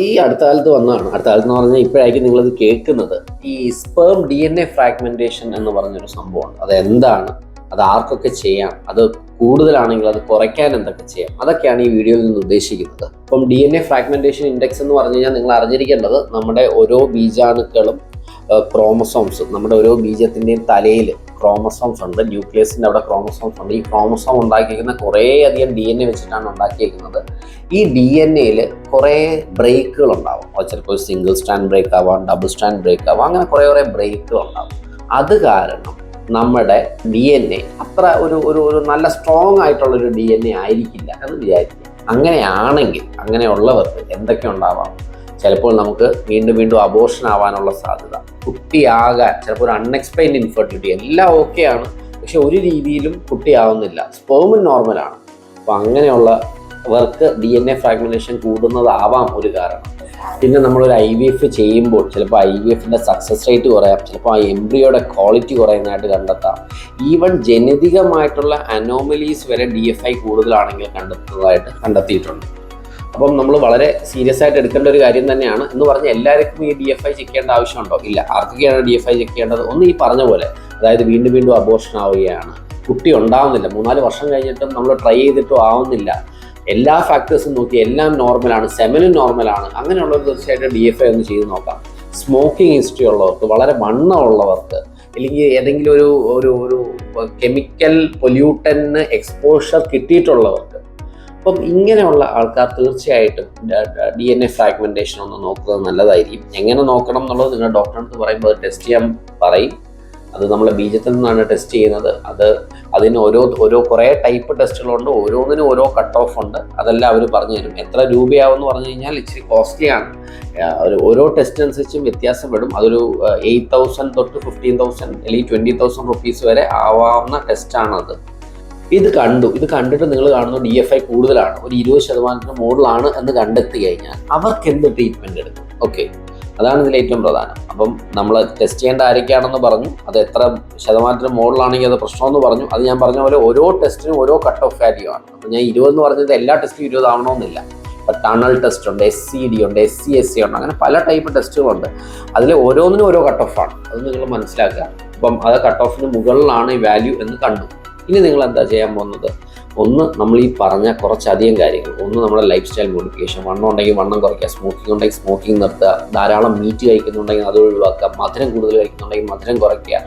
ഈ അടുത്ത കാലത്ത് വന്നതാണ്. അടുത്ത കാലത്ത് എന്ന് പറഞ്ഞാൽ ഇപ്പോഴായിരിക്കും നിങ്ങളിത് കേൾക്കുന്നത്. ഈ സ്പേം DNA ഫ്രാഗ്മെന്റേഷൻ എന്ന് പറഞ്ഞൊരു സംഭവമാണ്. അതെന്താണ്, അത് ആർക്കൊക്കെ ചെയ്യാം, അത് കൂടുതലാണെങ്കിൽ അത് കുറയ്ക്കാൻ എന്തൊക്കെ ചെയ്യാം, അതൊക്കെയാണ് ഈ വീഡിയോയിൽ നിന്ന് ഉദ്ദേശിക്കുന്നത്. ഇപ്പം DNA ഫ്രാഗ്മെന്റേഷൻ ഇൻഡെക്സ് എന്ന് പറഞ്ഞു കഴിഞ്ഞാൽ നിങ്ങൾ അറിഞ്ഞിരിക്കേണ്ടത് നമ്മുടെ ഓരോ ബീജാണുക്കളും ക്രോമസോംസ്, നമ്മുടെ ഓരോ ബീജത്തിൻ്റെയും തലയിൽ ക്രോമസോംസ് ഉണ്ട്. ന്യൂക്ലിയസിൻ്റെ അവിടെ ക്രോമസോംസ് ഉണ്ട്. ഈ ക്രോമസോം ഉണ്ടാക്കിയിരിക്കുന്ന കുറേ അധികം DNA വെച്ചിട്ടാണ് ഉണ്ടാക്കിയിരിക്കുന്നത്. ഈ DNAയിൽ കുറേ ബ്രേക്കുകൾ ഉണ്ടാവും. ചിലപ്പോൾ സിംഗിൾ സ്റ്റാൻഡ് ബ്രേക്ക് ആവാം, ഡബിൾ സ്റ്റാൻഡ് ബ്രേക്ക് ആവാം, അങ്ങനെ കുറേ ബ്രേക്കുകൾ ഉണ്ടാവും. അത് കാരണം നമ്മുടെ DNA അത്ര ഒരു നല്ല സ്ട്രോങ് ആയിട്ടുള്ളൊരു DNA ആയിരിക്കില്ല എന്ന് വിചാരിക്കുക. അങ്ങനെയാണെങ്കിൽ അങ്ങനെയുള്ളവർക്ക് എന്തൊക്കെ ഉണ്ടാവാം? ചിലപ്പോൾ നമുക്ക് വീണ്ടും അബോർഷൻ ആവാനുള്ള സാധ്യത, കുട്ടിയാകാൻ ചിലപ്പോൾ ഒരു അൺഎക്സ്പ്ലെയിൻഡ് ഇൻഫെർട്ടിലിറ്റി, എല്ലാം ഓക്കെയാണ്, പക്ഷെ ഒരു രീതിയിലും കുട്ടിയാവുന്നില്ല, സ്പേമും നോർമലാണ്. അപ്പോൾ അങ്ങനെയുള്ളവർക്ക് DNA ഫ്രാഗ്മെന്റേഷൻ കൂടുന്നതാവാം ഒരു കാരണം. പിന്നെ നമ്മളൊരു IVF ചെയ്യുമ്പോൾ ചിലപ്പോൾ IVFൻ്റെ സക്സസ് റേറ്റ് കുറയാം, ചിലപ്പോൾ ആ എംബ്രിയോയുടെ ക്വാളിറ്റി കുറയുന്നതായിട്ട് കണ്ടെത്താം. ഈവൻ ജനിതകമായിട്ടുള്ള അനോമലീസ് വരെ DFI കൂടുതലാണെങ്കിൽ കണ്ടെത്തിയിട്ടുണ്ട്. അപ്പം നമ്മൾ വളരെ സീരിയസ് ആയിട്ട് എടുക്കേണ്ട ഒരു കാര്യം തന്നെയാണ്. എന്ന് പറഞ്ഞാൽ എല്ലാവർക്കും ഈ DFI ചെക്ക് ചെയ്യേണ്ട ആവശ്യമുണ്ടോ? ഇല്ല. ആർക്കൊക്കെയാണ് DFI ചെക്ക് ചെയ്യേണ്ടത്? ഒന്ന് ഈ പറഞ്ഞ പോലെ, അതായത് വീണ്ടും അബോർഷൻ ആവുകയാണ്, കുട്ടി ഉണ്ടാവുന്നില്ല, 3-4 വർഷം കഴിഞ്ഞിട്ടും നമ്മൾ ട്രൈ ചെയ്തിട്ടും ആവുന്നില്ല, എല്ലാ ഫാക്ടേഴ്സും നോക്കി എല്ലാം നോർമലാണ്, സെമനും നോർമലാണ്, അങ്ങനെയുള്ളവർ തീർച്ചയായിട്ടും DFI ഒന്ന് ചെയ്ത് നോക്കാം. സ്മോക്കിംഗ് ഹിസ്റ്ററി ഉള്ളവർക്ക്, വളരെ വണ്ണമുള്ളവർക്ക്, അല്ലെങ്കിൽ ഏതെങ്കിലും ഒരു കെമിക്കൽ പൊല്യൂട്ടന് എക്സ്പോഷർ കിട്ടിയിട്ടുള്ളവർക്ക്, അപ്പം ഇങ്ങനെയുള്ള ആൾക്കാർ തീർച്ചയായിട്ടും DNA ഫ്രാഗ്മെന്റേഷൻ ഒന്ന് നോക്കുന്നത് നല്ലതായിരിക്കും. എങ്ങനെ നോക്കണം എന്നുള്ളത് നിങ്ങൾ ഡോക്ടറിൻ്റെ അടുത്ത് പറയുമ്പോൾ അത് ടെസ്റ്റ് ചെയ്യാൻ പറയും. അത് നമ്മളെ ബീജത്തിൽ നിന്നാണ് ടെസ്റ്റ് ചെയ്യുന്നത്. അതിന് ഓരോ കുറേ ടൈപ്പ് ടെസ്റ്റുകളുണ്ട്, ഓരോന്നിനും ഓരോ കട്ട് ഓഫ് ഉണ്ട്. അതെല്ലാം അവർ പറഞ്ഞു തരും. എത്ര രൂപയാവുമെന്ന് പറഞ്ഞു കഴിഞ്ഞാൽ ഇച്ചിരി കോസ്റ്റ്ലിയാണ്. ഓരോ ടെസ്റ്റ് അനുസരിച്ചും വ്യത്യാസപ്പെടും. അതൊരു 8,000 തൊട്ട് 15,000 അല്ലെങ്കിൽ 20,000 റുപ്പീസ് വരെ ആവാവുന്ന ടെസ്റ്റാണത്. ഇത് കണ്ടിട്ട് നിങ്ങൾ കാണുന്നു DFI കൂടുതലാണ്, ഒരു 20% മുകളിലാണ് എന്ന് കണ്ടെത്തി കഴിഞ്ഞാൽ അവർക്ക് എന്ത് ട്രീറ്റ്മെൻറ്റ് എടുക്കും? ഓക്കെ, അതാണ് ഇതിൽ ഏറ്റവും പ്രധാനം. അപ്പം നമ്മൾ ടെസ്റ്റ് ചെയ്യേണ്ട ആരൊക്കെയാണെന്ന് പറഞ്ഞു, അത് എത്ര ശതമാനത്തിന് മുകളിലാണെങ്കിൽ അത് പ്രശ്നമെന്ന് പറഞ്ഞു. അത് ഞാൻ പറഞ്ഞ പോലെ ഓരോ ടെസ്റ്റിനും ഓരോ കട്ട് ഓഫ് വാല്യൂ ആണ്. അപ്പം ഞാൻ 20 എന്ന് പറഞ്ഞത് എല്ലാ ടെസ്റ്റും 20 ആവണമെന്നില്ല. ഇപ്പം ടണൽ ടെസ്റ്റ് ഉണ്ട്, SCD ഉണ്ട്, SCSC ഉണ്ട്, അങ്ങനെ പല ടൈപ്പ് ടെസ്റ്റുകളുണ്ട്. അതിൽ ഓരോന്നിനും ഓരോ കട്ട് ഓഫാണ്. അത് നിങ്ങൾ മനസ്സിലാക്കുക. അപ്പം അത് കട്ട് ഓഫിന് മുകളിലാണ് ഈ വാല്യൂ എന്ന് കണ്ടു. ഇനി നിങ്ങൾ എന്താ ചെയ്യാൻ പോകുന്നത്? ഒന്ന്, നമ്മൾ ഈ പറഞ്ഞ കുറച്ചധികം കാര്യങ്ങൾ. ഒന്ന്, നമ്മുടെ ലൈഫ് സ്റ്റൈൽ മോഡിഫിക്കേഷൻ. വണ്ണം ഉണ്ടെങ്കിൽ വണ്ണം കുറയ്ക്കുക, സ്മോക്കിംഗ് ഉണ്ടെങ്കിൽ സ്മോക്കിംഗ് നിർത്തുക, ധാരാളം മീറ്റ് കഴിക്കുന്നുണ്ടെങ്കിൽ അത് ഒഴിവാക്കുക, മധുരം കൂടുതൽ കഴിക്കുന്നുണ്ടെങ്കിൽ മധുരം കുറയ്ക്കുക,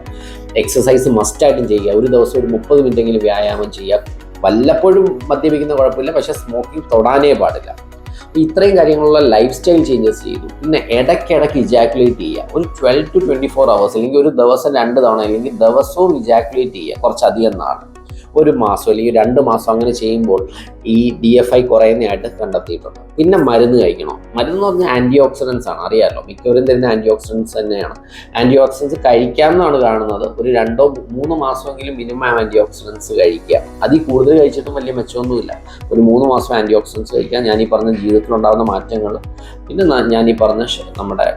എക്സസൈസ് മസ്റ്റായിട്ടും ചെയ്യുക. ഒരു ദിവസം ഒരു 30 മിനിറ്റെങ്കിലും വ്യായാമം ചെയ്യുക. വല്ലപ്പോഴും മദ്യപിക്കുന്ന കുഴപ്പമില്ല, പക്ഷേ സ്മോക്കിംഗ് തൊടാനേ പാടില്ല. ഇത്രയും കാര്യങ്ങളുള്ള ലൈഫ് സ്റ്റൈൽ ചേഞ്ചസ് ചെയ്തു. പിന്നെ ഇടയ്ക്കിടയ്ക്ക് ഇജാക്കുലേറ്റ് ചെയ്യുക. ഒരു 12 to 24 hours, അല്ലെങ്കിൽ ഒരു ദിവസം 2 തവണ, അല്ലെങ്കിൽ ദിവസവും ഇജാക്കുലേറ്റ് ചെയ്യുക കുറച്ചധികം നാൾ, 1 മാസം അല്ലെങ്കിൽ 2 മാസം അങ്ങനെ ചെയ്യുമ്പോൾ ഈ DFI കുറയുന്നതായിട്ട് കണ്ടെത്തിയിട്ടുണ്ട്. പിന്നെ മരുന്ന് കഴിക്കണം. മരുന്ന് എന്ന് പറഞ്ഞാൽ ആൻറ്റി ഓക്സിഡൻസ് ആണ്, അറിയാമല്ലോ, മിക്കവരും തരുന്ന ആൻറ്റി ഓക്സിഡൻസ് തന്നെയാണ്. ആൻറ്റി ഓക്സിഡൻസ് കഴിക്കാമെന്നാണ് കാണുന്നത്. ഒരു 2-3 മാസമെങ്കിലും മിനിമം ആൻറ്റി ഓക്സിഡൻസ് കഴിക്കുക. അതിൽ കൂടുതൽ കഴിച്ചിട്ടും വലിയ മെച്ചമൊന്നുമില്ല. ഒരു 3 മാസം ആൻറ്റി ഓക്സിഡൻസ് കഴിക്കുക. ഞാനീ പറഞ്ഞ ജീവിതത്തിലുണ്ടാകുന്ന മാറ്റങ്ങൾ, പിന്നെ ഞാനീ പറഞ്ഞ നമ്മുടെ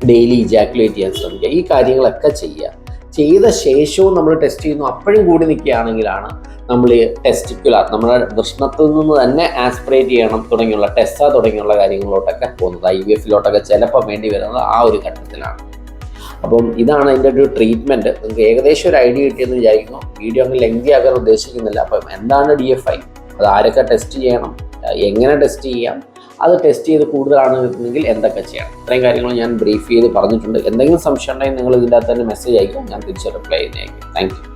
ഡെയിലി ഇജാക്കുലേറ്റ് ചെയ്യാൻ ശ്രമിക്കുക. ഈ കാര്യങ്ങളൊക്കെ ചെയ്യുക. ചെയ്ത ശേഷവും നമ്മൾ ടെസ്റ്റ് ചെയ്യുന്നു, അപ്പോഴും കൂടി നിൽക്കുകയാണെങ്കിലാണ് നമ്മൾ ടെസ്റ്റിക്കുലർ, നമ്മുടെ വൃഷ്ണത്തിൽ നിന്ന് തന്നെ ആസ്പിറേറ്റ് ചെയ്യണം തുടങ്ങിയുള്ള തുടങ്ങിയുള്ള കാര്യങ്ങളിലോട്ടൊക്കെ പോകുന്നത്. IVFലോട്ടൊക്കെ ചിലപ്പോൾ വേണ്ടി വരുന്നത് ആ ഒരു ഘട്ടത്തിലാണ്. അപ്പം ഇതാണ് അതിൻ്റെ ഒരു ട്രീറ്റ്മെൻറ്റ്. നിങ്ങൾക്ക് ഏകദേശം ഒരു ഐഡിയ കിട്ടിയെന്ന് വിചാരിക്കുന്നു. വീഡിയോ അങ്ങ് ലെങ്തി ആക്കാൻ ഉദ്ദേശിക്കുന്നില്ല. അപ്പം എന്താണ് DFI, അത് ആരൊക്കെ ടെസ്റ്റ് ചെയ്യണം, എങ്ങനെ ടെസ്റ്റ് ചെയ്യാം, അത് ടെസ്റ്റ് ചെയ്ത് കൂടുതലാണെങ്കിൽ എന്തൊക്കെ ചെയ്യണം, ഇത്രയും കാര്യങ്ങൾ ഞാൻ ബ്രീഫ് ചെയ്ത് പറഞ്ഞിട്ടുണ്ട്. എന്തെങ്കിലും സംശയം ഉണ്ടെങ്കിൽ നിങ്ങൾ ഇതിൻ്റെ അകത്ത് തന്നെ മെസ്സേജ് അയക്കും, ഞാൻ തിരിച്ച് റിപ്ലൈ ചെയ്യുന്നതായിരിക്കും. Thank you.